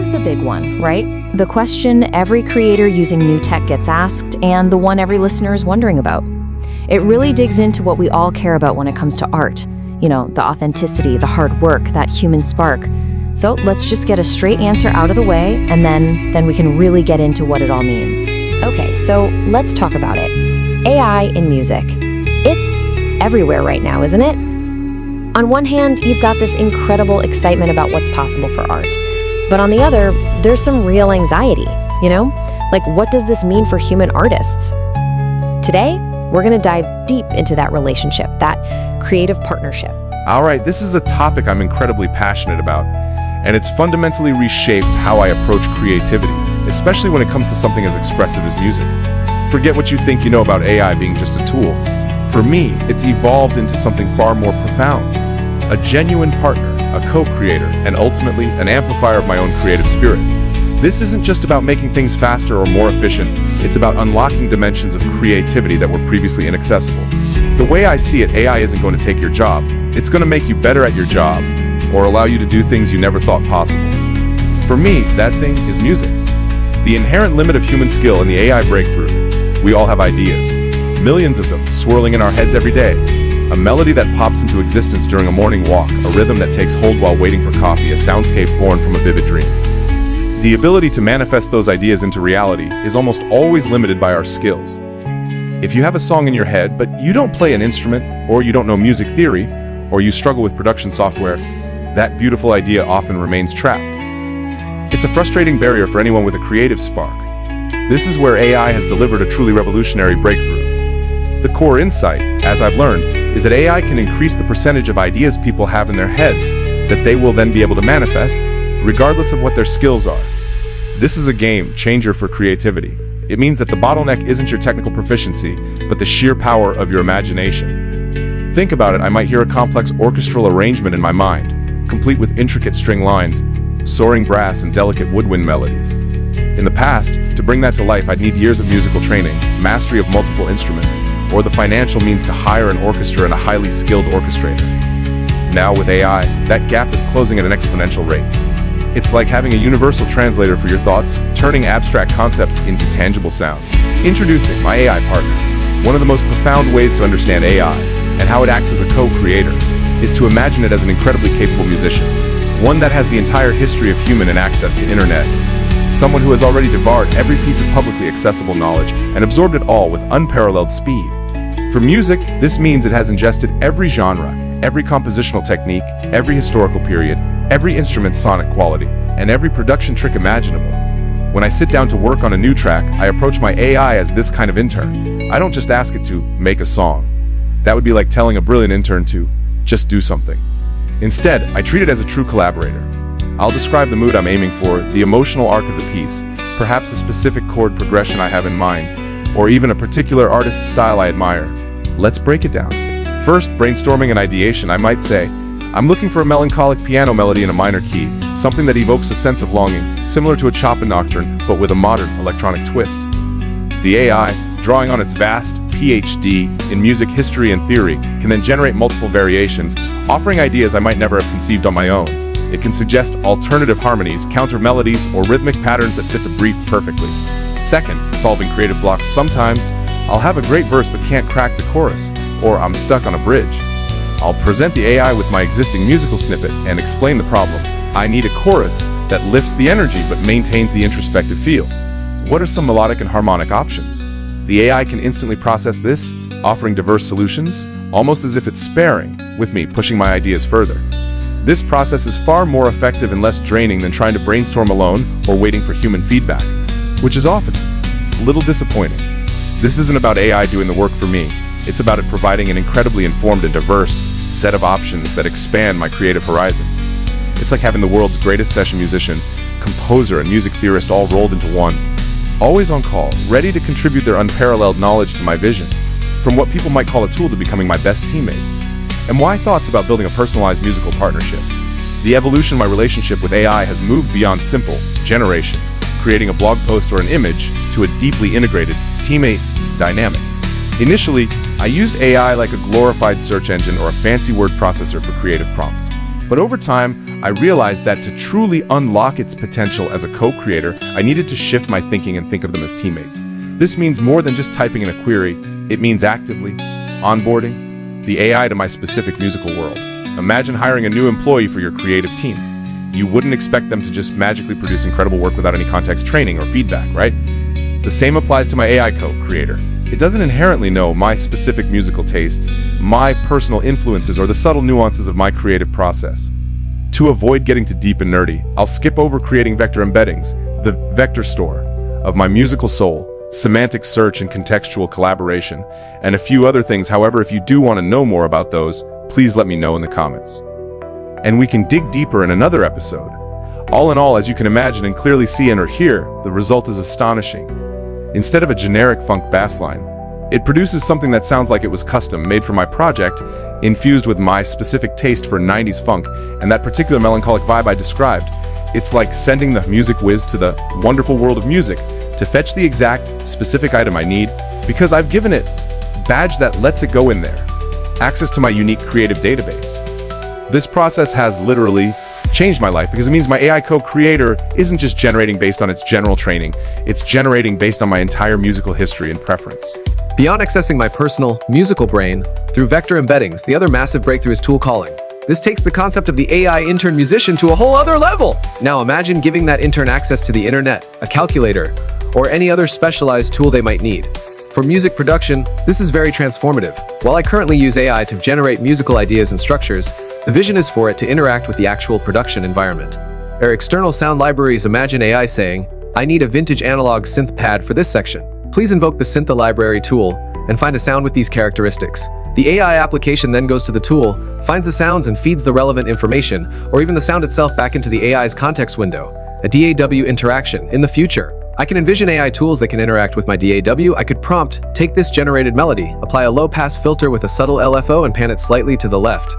is the big one, right? The question every creator using new tech gets asked, and the one every listener is wondering about. It really digs into what we all care about when it comes to art. You know, the authenticity, the hard work, that human spark. So let's just get a straight answer out of the way, and then we can really get into what it all means. Okay, so let's talk about it. AI in music. It's everywhere right now, isn't it? On one hand, you've got this incredible excitement about what's possible for art. But on the other, there's some real anxiety, you know? Like, what does this mean for human artists? Today, we're gonna dive deep into that relationship, that creative partnership. All right, this is a topic I'm incredibly passionate about, and it's fundamentally reshaped how I approach creativity, especially when it comes to something as expressive as music. Forget what you think you know about AI being just a tool. For me, it's evolved into something far more profound. A genuine partner, a co-creator, and ultimately an amplifier of my own creative spirit. This isn't just about making things faster or more efficient, it's about unlocking dimensions of creativity that were previously inaccessible. The way I see it, AI isn't going to take your job. It's going to make you better at your job, or allow you to do things you never thought possible. For me, that thing is music. The inherent limit of human skill in the AI breakthrough. We all have ideas, millions of them swirling in our heads every day. A melody that pops into existence during a morning walk, a rhythm that takes hold while waiting for coffee, a soundscape born from a vivid dream. The ability to manifest those ideas into reality is almost always limited by our skills. If you have a song in your head, but you don't play an instrument, or you don't know music theory, or you struggle with production software, that beautiful idea often remains trapped. It's a frustrating barrier for anyone with a creative spark. This is where AI has delivered a truly revolutionary breakthrough. The core insight, as I've learned, is that AI can increase the percentage of ideas people have in their heads that they will then be able to manifest, regardless of what their skills are. This is a game changer for creativity. It means that the bottleneck isn't your technical proficiency, but the sheer power of your imagination. Think about it, I might hear a complex orchestral arrangement in my mind, complete with intricate string lines, soaring brass, and delicate woodwind melodies. In the past, to bring that to life, I'd need years of musical training, mastery of multiple instruments, or the financial means to hire an orchestra and a highly skilled orchestrator. Now with AI, that gap is closing at an exponential rate. It's like having a universal translator for your thoughts, turning abstract concepts into tangible sound. Introducing my AI partner. One of the most profound ways to understand AI, and how it acts as a co-creator, is to imagine it as an incredibly capable musician. One that has the entire history of human and access to internet. Someone who has already devoured every piece of publicly accessible knowledge and absorbed it all with unparalleled speed. For music, this means it has ingested every genre, every compositional technique, every historical period, every instrument's sonic quality, and every production trick imaginable. When I sit down to work on a new track, I approach my AI as this kind of intern. I don't just ask it to make a song. That would be like telling a brilliant intern to just do something. Instead, I treat it as a true collaborator. I'll describe the mood I'm aiming for, the emotional arc of the piece, perhaps a specific chord progression I have in mind, or even a particular artist's style I admire. Let's break it down. First, brainstorming and ideation, I might say, I'm looking for a melancholic piano melody in a minor key, something that evokes a sense of longing, similar to a Chopin nocturne, but with a modern electronic twist. The AI, drawing on its vast PhD in music history and theory, can then generate multiple variations, offering ideas I might never have conceived on my own. It can suggest alternative harmonies, counter melodies, or rhythmic patterns that fit the brief perfectly. Second, solving creative blocks. Sometimes, I'll have a great verse but can't crack the chorus, or I'm stuck on a bridge. I'll present the AI with my existing musical snippet and explain the problem. I need a chorus that lifts the energy but maintains the introspective feel. What are some melodic and harmonic options? The AI can instantly process this, offering diverse solutions, almost as if it's sparring with me, pushing my ideas further. This process is far more effective and less draining than trying to brainstorm alone or waiting for human feedback, which is often a little disappointing. This isn't about AI doing the work for me. It's about it providing an incredibly informed and diverse set of options that expand my creative horizon. It's like having the world's greatest session musician, composer, and music theorist all rolled into one. Always on call, ready to contribute their unparalleled knowledge to my vision, from what people might call a tool to becoming my best teammate. And why thoughts about building a personalized musical partnership? The evolution of my relationship with AI has moved beyond simple generation, creating a blog post or an image, to a deeply integrated teammate dynamic. Initially, I used AI like a glorified search engine or a fancy word processor for creative prompts. But over time, I realized that to truly unlock its potential as a co-creator, I needed to shift my thinking and think of them as teammates. This means more than just typing in a query. It means actively onboarding the AI to my specific musical world. Imagine hiring a new employee for your creative team. You wouldn't expect them to just magically produce incredible work without any context training or feedback, right? The same applies to my AI co-creator. It doesn't inherently know my specific musical tastes, my personal influences, or the subtle nuances of my creative process. To avoid getting too deep and nerdy, I'll skip over creating vector embeddings, the vector store of my musical soul, semantic search and contextual collaboration, and a few other things. However, if you do want to know more about those, please let me know in the comments. And we can dig deeper in another episode. All in all, as you can imagine and clearly see and or hear, the result is astonishing. Instead of a generic funk bass line, it produces something that sounds like it was custom made for my project, infused with my specific taste for 90s funk and that particular melancholic vibe I described. It's like sending the music whiz to the wonderful world of music to fetch the exact specific item I need, because I've given it a badge that lets it go in there, access to my unique creative database. This process has literally changed my life because it means my AI co-creator isn't just generating based on its general training, it's generating based on my entire musical history and preference. Beyond accessing my personal musical brain through vector embeddings, the other massive breakthrough is tool calling. This takes the concept of the AI intern musician to a whole other level. Now imagine giving that intern access to the internet, a calculator, or any other specialized tool they might need. For music production, this is very transformative. While I currently use AI to generate musical ideas and structures, the vision is for it to interact with the actual production environment. Our external sound libraries imagine AI saying, "I need a vintage analog synth pad for this section. Please invoke the Synth library tool and find a sound with these characteristics." The AI application then goes to the tool, finds the sounds and feeds the relevant information, or even the sound itself back into the AI's context window, a DAW interaction. In the future, I can envision AI tools that can interact with my DAW. I could prompt, "Take this generated melody, apply a low-pass filter with a subtle LFO and pan it slightly to the left."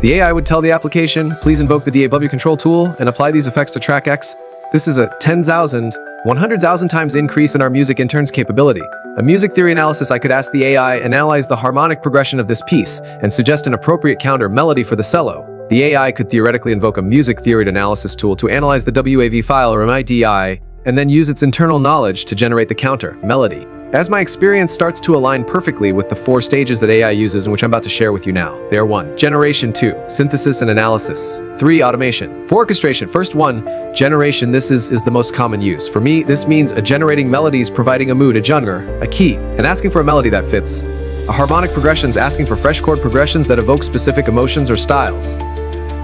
The AI would tell the application, "Please invoke the DAW control tool and apply these effects to track X." This is a 10,000, 100,000 times increase in our music intern's capability. A music theory analysis, I could ask the AI and analyze the harmonic progression of this piece and suggest an appropriate counter melody for the cello. The AI could theoretically invoke a music theory analysis tool to analyze the WAV file or MIDI and then use its internal knowledge to generate the counter melody. As my experience starts to align perfectly with the 4 stages that AI uses and which I'm about to share with you now. They are 1. Generation. 2. Synthesis and analysis. 3. Automation. For orchestration, first 1. Generation. This is the most common use. For me, this means generating melodies, providing a mood, a genre, a key, and asking for a melody that fits. A harmonic progressions, asking for fresh chord progressions that evoke specific emotions or styles.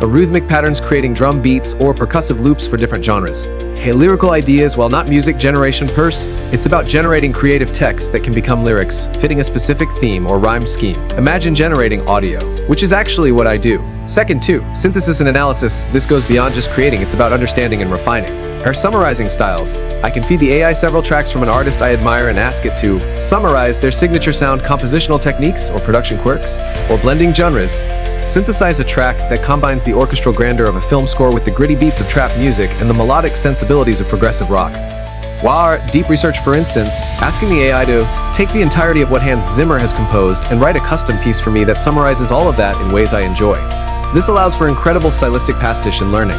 A rhythmic patterns, creating drum beats or percussive loops for different genres. Hey, lyrical ideas, while not music generation it's about generating creative text that can become lyrics, fitting a specific theme or rhyme scheme. Imagine generating audio, which is actually what I do. Second 2, synthesis and analysis. This goes beyond just creating, it's about understanding and refining. Or summarizing styles. I can feed the AI several tracks from an artist I admire and ask it to summarize their signature sound, compositional techniques, or production quirks, or blending genres. Synthesize a track that combines the orchestral grandeur of a film score with the gritty beats of trap music and the melodic sensibilities of progressive rock. While our deep research, for instance, asking the AI to take the entirety of what Hans Zimmer has composed and write a custom piece for me that summarizes all of that in ways I enjoy. This allows for incredible stylistic pastiche and learning.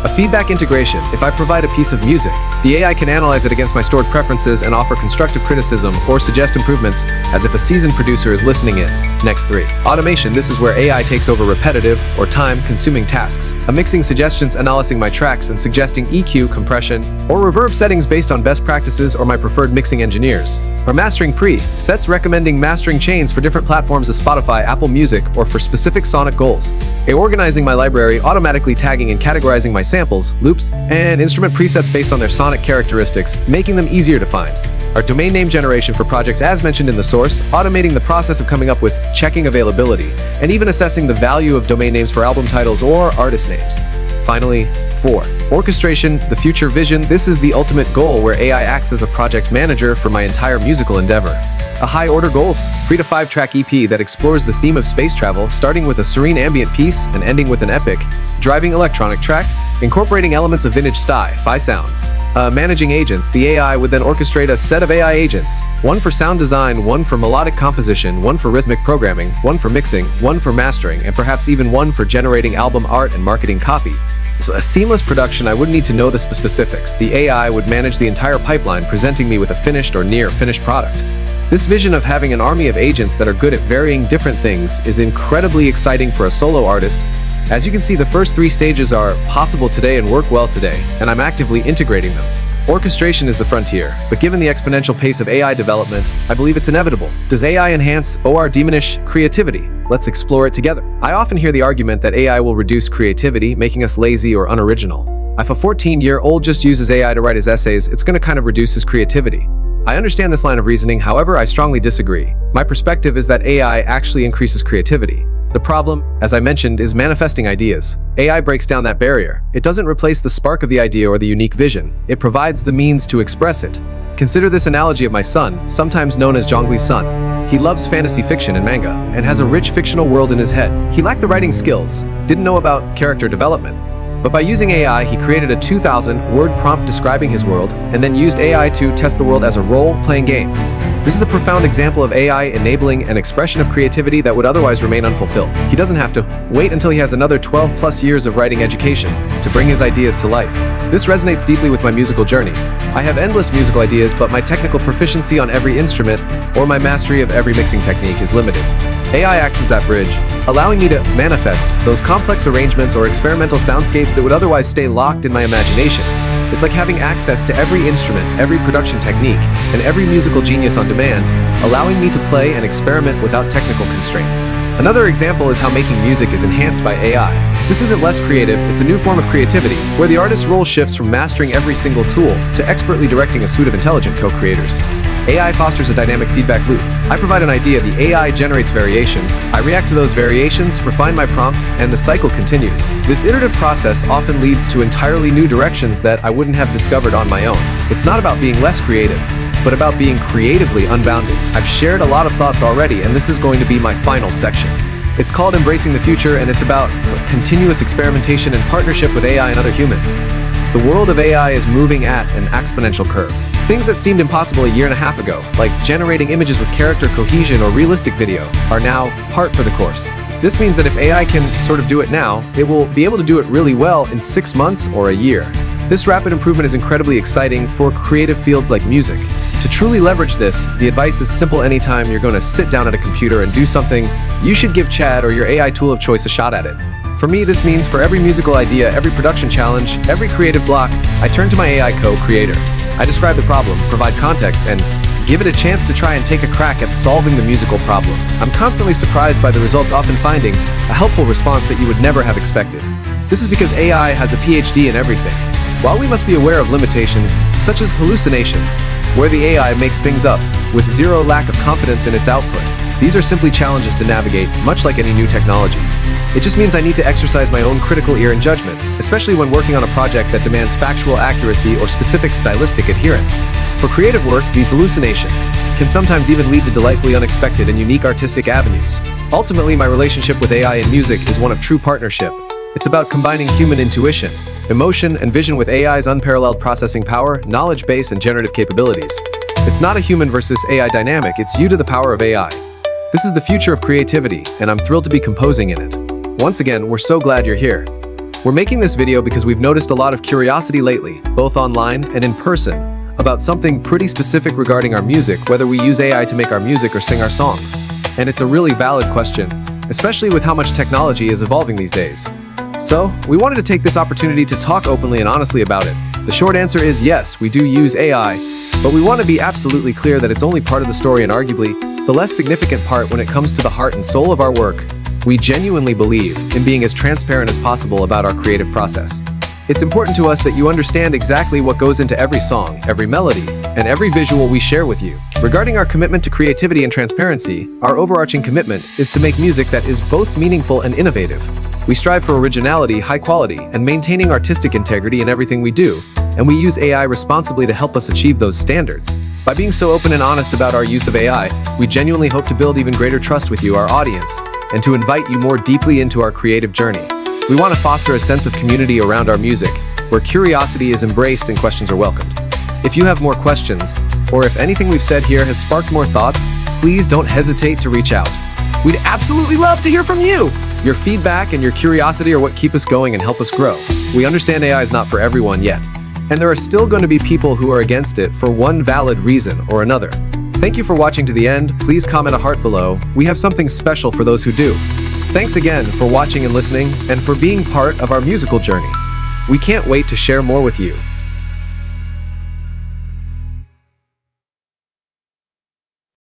A feedback integration. If I provide a piece of music, the AI can analyze it against my stored preferences and offer constructive criticism or suggest improvements as if a seasoned producer is listening in. Next 3. Automation. This is where AI takes over repetitive or time-consuming tasks. I'm mixing suggestions, analyzing my tracks, and suggesting EQ, compression, or reverb settings based on best practices or my preferred mixing engineers. Or mastering sets recommending mastering chains for different platforms as Spotify, Apple Music, or for specific sonic goals. Organizing my library, automatically tagging and categorizing my samples, loops, and instrument presets based on their sonic characteristics, making them easier to find. Our domain name generation for projects as mentioned in the source, automating the process of coming up with, checking availability, and even assessing the value of domain names for album titles or artist names. Finally, 4. Orchestration, the future vision. This is the ultimate goal where AI acts as a project manager for my entire musical endeavor. A high-order goals, 3 to 5-track EP that explores the theme of space travel, starting with a serene ambient piece and ending with an epic, driving electronic track. incorporating elements of vintage fi sounds. Managing agents, the AI would then orchestrate a set of AI agents, one for sound design, one for melodic composition, one for rhythmic programming, one for mixing, one for mastering, and perhaps even one for generating album art and marketing copy. So a seamless production, I wouldn't need to know the specifics. The AI would manage the entire pipeline, presenting me with a finished or near-finished product. This vision of having an army of agents that are good at varying different things is incredibly exciting for a solo artist. As you can see, the first 3 stages are possible today and work well today, and I'm actively integrating them. Orchestration is the frontier, but given the exponential pace of AI development, I believe it's inevitable. Does AI enhance or diminish creativity? Let's explore it together. I often hear the argument that AI will reduce creativity, making us lazy or unoriginal. If a 14-year-old just uses AI to write his essays, it's going to kind of reduce his creativity. I understand this line of reasoning, however, I strongly disagree. My perspective is that AI actually increases creativity. The problem, as I mentioned, is manifesting ideas. AI breaks down that barrier. It doesn't replace the spark of the idea or the unique vision. It provides the means to express it. Consider this analogy of my son, sometimes known as Zhongli's son. He loves fantasy fiction and manga, and has a rich fictional world in his head. He lacked the writing skills, didn't know about character development. But by using AI, he created a 2,000-word prompt describing his world, and then used AI to test the world as a role-playing game. This is a profound example of AI enabling an expression of creativity that would otherwise remain unfulfilled. He doesn't have to wait until he has another 12+ years of writing education to bring his ideas to life. This resonates deeply with my musical journey. I have endless musical ideas, but my technical proficiency on every instrument or my mastery of every mixing technique is limited. AI acts as that bridge, allowing me to manifest those complex arrangements or experimental soundscapes that would otherwise stay locked in my imagination. It's like having access to every instrument, every production technique, and every musical genius on demand, allowing me to play and experiment without technical constraints. Another example is how making music is enhanced by AI. This isn't less creative, it's a new form of creativity, where the artist's role shifts from mastering every single tool to expertly directing a suite of intelligent co-creators. AI fosters a dynamic feedback loop. I provide an idea, the AI generates variations. I react to those variations, refine my prompt, and the cycle continues. This iterative process often leads to entirely new directions that I wouldn't have discovered on my own. It's not about being less creative, but about being creatively unbounded. I've shared a lot of thoughts already, and this is going to be my final section. It's called Embracing the Future, and it's about continuous experimentation and partnership with AI and other humans. The world of AI is moving at an exponential curve. Things that seemed impossible a year and a half ago, like generating images with character cohesion or realistic video, are now par for the course. This means that if AI can sort of do it now, it will be able to do it really well in 6 months or a year. This rapid improvement is incredibly exciting for creative fields like music. To truly leverage this, the advice is simple. Anytime you're going to sit down at a computer and do something, you should give Chat or your AI tool of choice a shot at it. For me, this means for every musical idea, every production challenge, every creative block, I turn to my AI co-creator. I describe the problem, provide context, and give it a chance to try and take a crack at solving the musical problem. I'm constantly surprised by the results, often finding a helpful response that you would never have expected. This is because AI has a PhD in everything. While we must be aware of limitations, such as hallucinations, where the AI makes things up with zero lack of confidence in its output, these are simply challenges to navigate, much like any new technology. It just means I need to exercise my own critical ear and judgment, especially when working on a project that demands factual accuracy or specific stylistic adherence. For creative work, these hallucinations can sometimes even lead to delightfully unexpected and unique artistic avenues. Ultimately, my relationship with AI in music is one of true partnership. It's about combining human intuition, emotion, and vision with AI's unparalleled processing power, knowledge base, and generative capabilities. It's not a human versus AI dynamic, it's you to the power of AI. This is the future of creativity, and I'm thrilled to be composing in it. Once again, we're so glad you're here. We're making this video because we've noticed a lot of curiosity lately, both online and in person, about something pretty specific regarding our music, whether we use AI to make our music or sing our songs. And it's a really valid question, especially with how much technology is evolving these days. So, we wanted to take this opportunity to talk openly and honestly about it. The short answer is yes, we do use AI, but we want to be absolutely clear that it's only part of the story and arguably the less significant part when it comes to the heart and soul of our work. We genuinely believe in being as transparent as possible about our creative process. It's important to us that you understand exactly what goes into every song, every melody, and every visual we share with you. Regarding our commitment to creativity and transparency, our overarching commitment is to make music that is both meaningful and innovative. We strive for originality, high quality, and maintaining artistic integrity in everything we do, and we use AI responsibly to help us achieve those standards. By being so open and honest about our use of AI, we genuinely hope to build even greater trust with you, our audience, and to invite you more deeply into our creative journey. We want to foster a sense of community around our music, where curiosity is embraced and questions are welcomed. If you have more questions, or if anything we've said here has sparked more thoughts, please don't hesitate to reach out. We'd absolutely love to hear from you! Your feedback and your curiosity are what keep us going and help us grow. We understand AI is not for everyone yet, and there are still going to be people who are against it for one valid reason or another. Thank you for watching to the end. Please comment a heart below. We have something special for those who do. Thanks again for watching and listening, and for being part of our musical journey. We can't wait to share more with you.